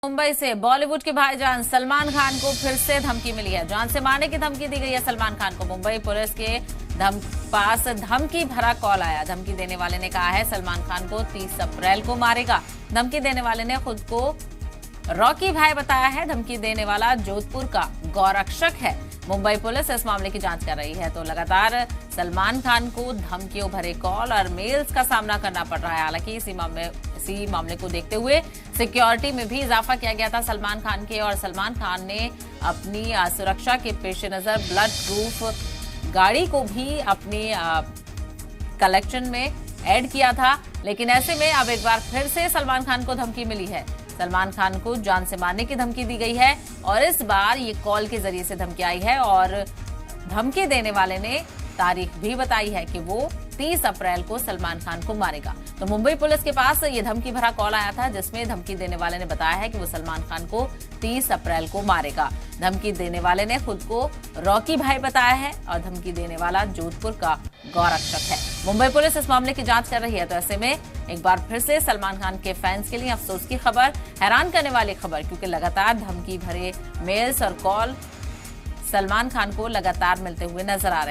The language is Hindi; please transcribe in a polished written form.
मुंबई से बॉलीवुड के भाईजान सलमान खान को फिर से धमकी मिली है। जान से मारने की धमकी दी गई है सलमान खान को। मुंबई पुलिस के पास धमकी भरा कॉल आया। धमकी देने वाले ने कहा है सलमान खान को 30 अप्रैल को मारेगा। धमकी देने वाले ने खुद को रॉकी भाई बताया है। धमकी देने वाला जोधपुर का गौरक्षक है। मुंबई पुलिस इस मामले की जांच कर रही है। तो लगातार सलमान खान को धमकियों भरे कॉल और मेल्स का सामना करना पड़ रहा है। हालांकि इसी मामले को देखते हुए सिक्योरिटी में भी इजाफा किया गया था सलमान खान के, और सलमान खान ने अपनी सुरक्षा के पेश नजर ब्लड प्रूफ गाड़ी को भी अपनी कलेक्शन में ऐड किया था। लेकिन ऐसे में अब एक बार फिर से सलमान खान को धमकी मिली है। सलमान खान को जान से मारने की धमकी दी गई है और इस बार ये कॉल के जरिए से धमकी आई है और धमकी देने वाले ने तारीख भी बताई है कि वो 30 अप्रैल को सलमान खान को मारेगा। तो मुंबई पुलिस के पास ये धमकी भरा कॉल आया था जिसमें धमकी देने वाले ने बताया है कि वो सलमान खान को 30 अप्रैल को मारेगा। धमकी देने वाले ने खुद को रॉकी भाई बताया है और धमकी देने वाला जोधपुर का गौरक्षक है। मुंबई पुलिस इस मामले की जांच कर रही है। तो ऐसे में एक बार फिर से सलमान खान के फैंस के लिए अफसोस की खबर, हैरान करने वाली खबर, क्योंकि लगातार धमकी भरे मेल्स और कॉल सलमान खान को लगातार मिलते हुए नजर आ रहे हैं।